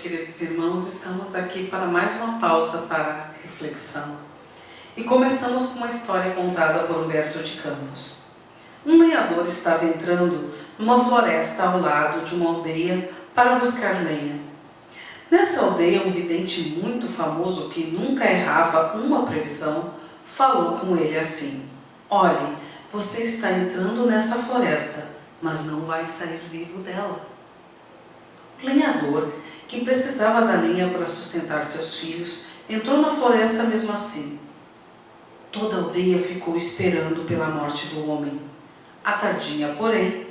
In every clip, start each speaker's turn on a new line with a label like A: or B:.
A: queridos irmãos, estamos aqui para mais uma pausa para reflexão. E começamos com uma história contada por Humberto de Campos. Um lenhador estava entrando numa floresta ao lado de uma aldeia para buscar lenha. Nessa aldeia, um vidente muito famoso, que nunca errava uma previsão, falou com ele assim: "Olhe, você está entrando nessa floresta, mas não vai sair vivo dela." O lenhador, que precisava da lenha para sustentar seus filhos, entrou na floresta mesmo assim. Toda a aldeia ficou esperando pela morte do homem. À tardinha, porém,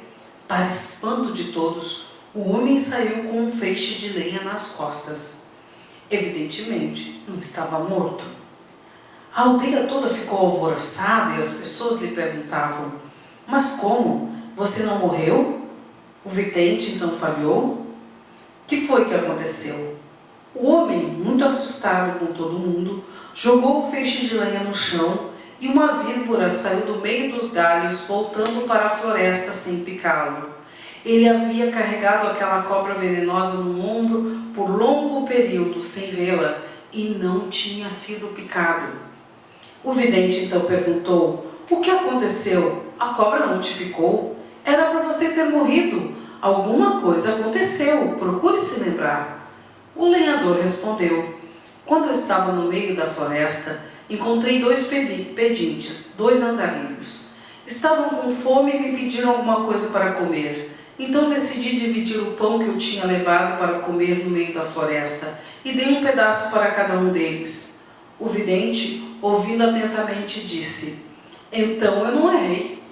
A: para espanto de todos, o homem saiu com um feixe de lenha nas costas. Evidentemente, não estava morto. A aldeia toda ficou alvoroçada e as pessoas lhe perguntavam: "Mas como? Você não morreu?" O vidente então falhou. O que foi que aconteceu? O homem, muito assustado com todo mundo, jogou o feixe de lenha no chão e uma víbora saiu do meio dos galhos, voltando para a floresta sem picá-lo. Ele havia carregado aquela cobra venenosa no ombro por longo período sem vê-la e não tinha sido picado. O vidente então perguntou: "O que aconteceu? A cobra não te picou? Era para você ter morrido. Alguma coisa aconteceu, procure se lembrar." O lenhador respondeu: "Quando eu estava no meio da floresta, encontrei dois pedintes, dois andarilhos. Estavam com fome e me pediram alguma coisa para comer. Então decidi dividir o pão que eu tinha levado para comer no meio da floresta e dei um pedaço para cada um deles." O vidente, ouvindo atentamente, disse: "Então eu não errei,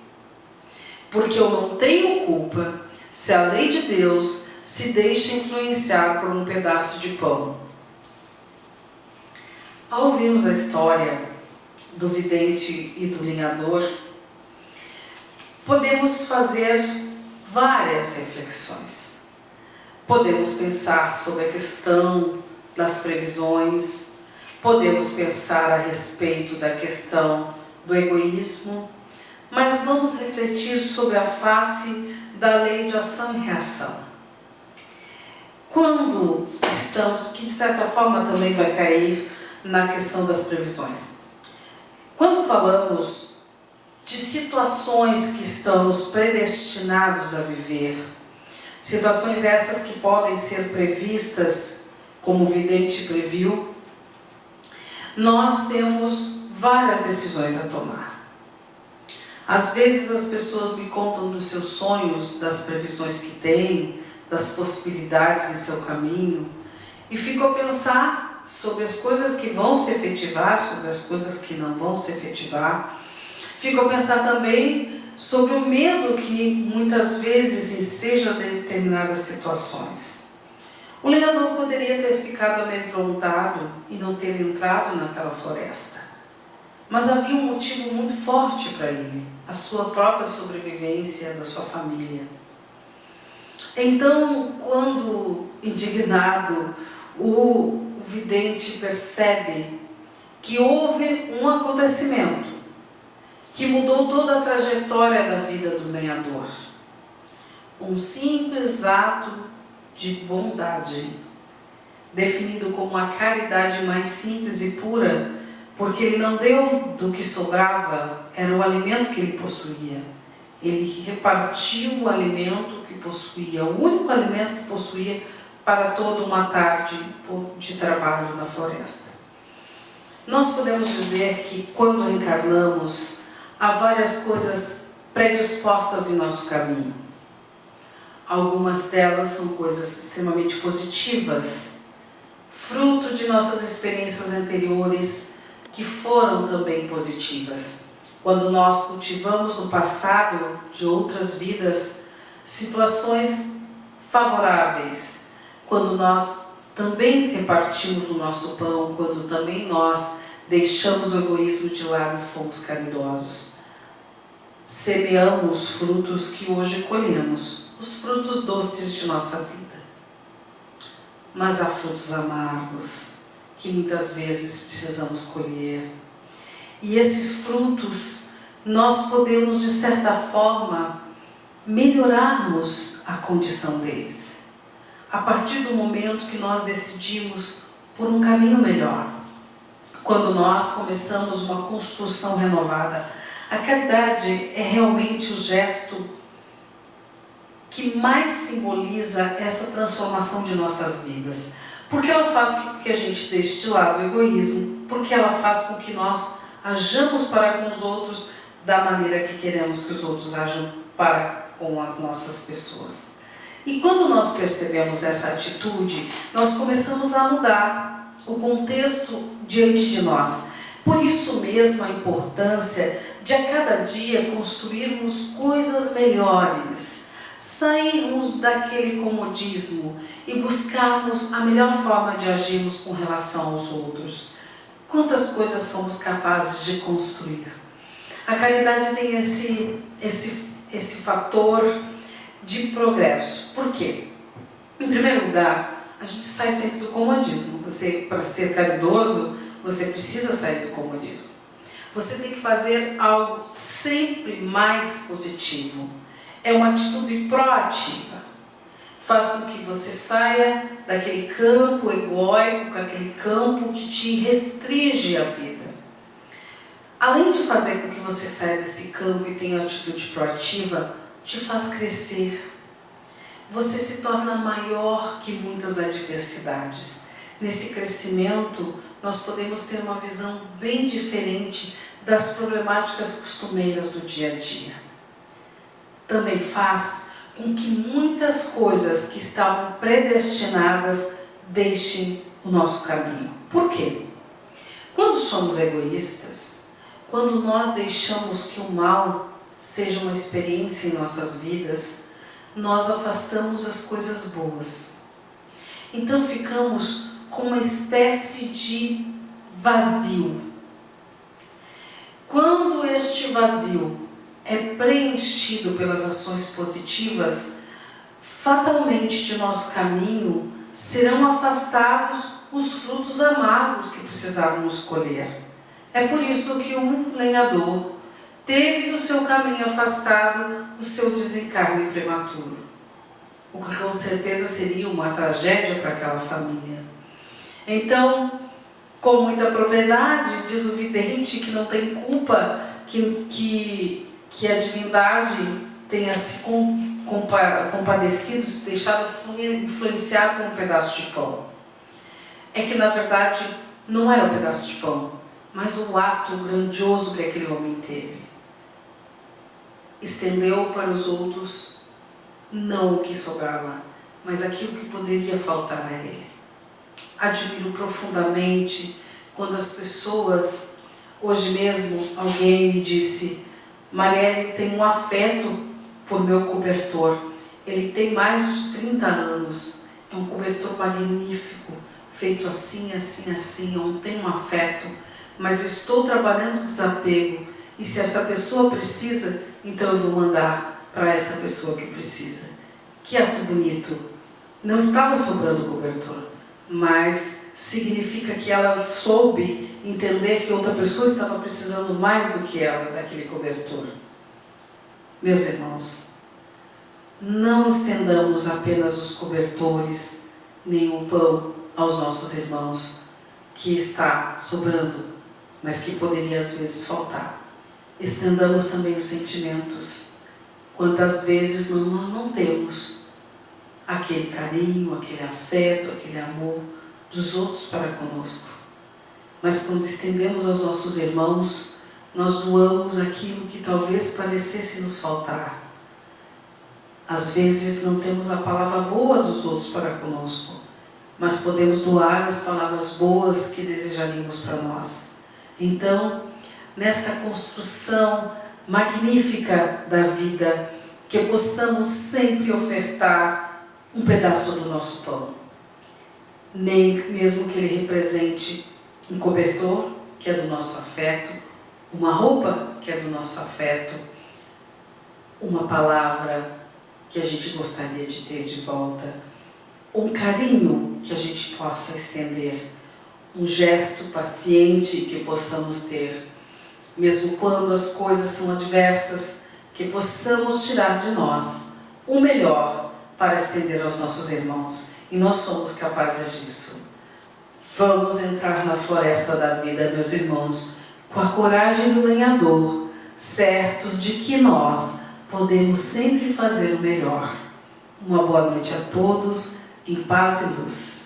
A: porque eu não tenho culpa se a lei de Deus se deixa influenciar por um pedaço de pão." Ao ouvirmos a história do vidente e do lenhador, podemos fazer várias reflexões. Podemos pensar sobre a questão das previsões, podemos pensar a respeito da questão do egoísmo, mas vamos refletir sobre a face da lei de ação e reação. Quando estamos, que de certa forma também vai cair na questão das previsões. Quando falamos de situações que estamos predestinados a viver, situações essas que podem ser previstas, como o vidente previu, nós temos várias decisões a tomar. Às vezes as pessoas me contam dos seus sonhos, das previsões que têm, das possibilidades em seu caminho, e fico a pensar sobre as coisas que vão se efetivar, sobre as coisas que não vão se efetivar. Fico a pensar também sobre o medo que muitas vezes enseja determinadas situações. O lenhador poderia ter ficado amedrontado e não ter entrado naquela floresta. Mas havia um motivo muito forte para ele, a sua própria sobrevivência da sua família. Então, quando indignado, o vidente percebe que houve um acontecimento que mudou toda a trajetória da vida do lenhador. Um simples ato de bondade, definido como a caridade mais simples e pura, porque ele não deu do que sobrava, era o alimento que ele possuía. Ele repartiu o alimento que possuía, o único alimento que possuía, para toda uma tarde de trabalho na floresta. Nós podemos dizer que quando encarnamos, há várias coisas predispostas em nosso caminho. Algumas delas são coisas extremamente positivas, fruto de nossas experiências anteriores, que foram também positivas. Quando nós cultivamos no passado de outras vidas situações favoráveis, quando nós também repartimos o nosso pão, quando também nós deixamos o egoísmo de lado e fomos caridosos, semeamos frutos que hoje colhemos, os frutos doces de nossa vida. Mas há frutos amargos que muitas vezes precisamos colher. E esses frutos, nós podemos, de certa forma, melhorarmos a condição deles. a partir do momento que nós decidimos por um caminho melhor. Quando nós começamos uma construção renovada. A caridade é realmente o gesto que mais simboliza essa transformação de nossas vidas. Porque ela faz com que a gente deixe de lado o egoísmo, porque ela faz com que nós hajamos para com os outros da maneira que queremos que os outros hajam para com as nossas pessoas. E quando nós percebemos essa atitude, nós começamos a mudar o contexto diante de nós. Por isso mesmo a importância de a cada dia construirmos coisas melhores, sairmos daquele comodismo e buscarmos a melhor forma de agirmos com relação aos outros. Quantas coisas somos capazes de construir? A caridade tem esse fator de progresso. Por quê? Em primeiro lugar, a gente sai sempre do comodismo. Você, para ser caridoso, você precisa sair do comodismo. Você tem que fazer algo sempre mais positivo. É uma atitude proativa. Faz com que você saia daquele campo egóico, aquele campo que te restringe a vida. Além de fazer com que você saia desse campo e tenha atitude proativa, te faz crescer. Você se torna maior que muitas adversidades. Nesse crescimento, nós podemos ter uma visão bem diferente das problemáticas costumeiras do dia a dia. Também faz com que muitas coisas que estavam predestinadas deixem o nosso caminho. Por quê? Quando somos egoístas, quando nós deixamos que o mal seja uma experiência em nossas vidas, nós afastamos as coisas boas. Então ficamos com uma espécie de vazio. Quando este vazio é preenchido pelas ações positivas, fatalmente de nosso caminho serão afastados os frutos amargos que precisávamos colher. É por isso que o lenhador teve do seu caminho afastado o seu desencarne prematuro, o que com certeza seria uma tragédia para aquela família. Então, com muita propriedade, diz o vidente que não tem culpa que a divindade tenha se compadecido, se deixado influenciar por um pedaço de pão. É que na verdade não era um pedaço de pão, mas o ato grandioso que aquele homem teve. Estendeu para os outros não o que sobrava, mas aquilo que poderia faltar a ele. Admiro profundamente quando as pessoas, hoje mesmo alguém me disse: Marielle tem um afeto por meu cobertor, ele tem mais de 30 anos, é um cobertor magnífico, feito assim, assim, assim, eu não tenho um afeto, mas eu estou trabalhando o desapego, e se essa pessoa precisa, então eu vou mandar para essa pessoa que precisa. Que ato bonito! Não estava sobrando cobertor, mas significa que ela soube entender que outra pessoa estava precisando mais do que ela daquele cobertor. Meus irmãos, não estendamos apenas os cobertores, nem o pão aos nossos irmãos, que está sobrando, mas que poderia às vezes faltar. Estendamos também os sentimentos. Quantas vezes nós não temos aquele carinho, aquele afeto, aquele amor dos outros para conosco. Mas quando estendemos aos nossos irmãos, nós doamos aquilo que talvez parecesse nos faltar. Às vezes não temos a palavra boa dos outros para conosco, mas podemos doar as palavras boas que desejaríamos para nós. Então, nesta construção magnífica da vida, que possamos sempre ofertar um pedaço do nosso pão. Nem mesmo que ele represente um cobertor, que é do nosso afeto, uma roupa, que é do nosso afeto, uma palavra que a gente gostaria de ter de volta, um carinho que a gente possa estender, um gesto paciente que possamos ter, mesmo quando as coisas são adversas, que possamos tirar de nós o melhor para estender aos nossos irmãos. e nós somos capazes disso. Vamos entrar na floresta da vida, meus irmãos, com a coragem do lenhador, certos de que nós podemos sempre fazer o melhor. Uma boa noite a todos, em paz e luz.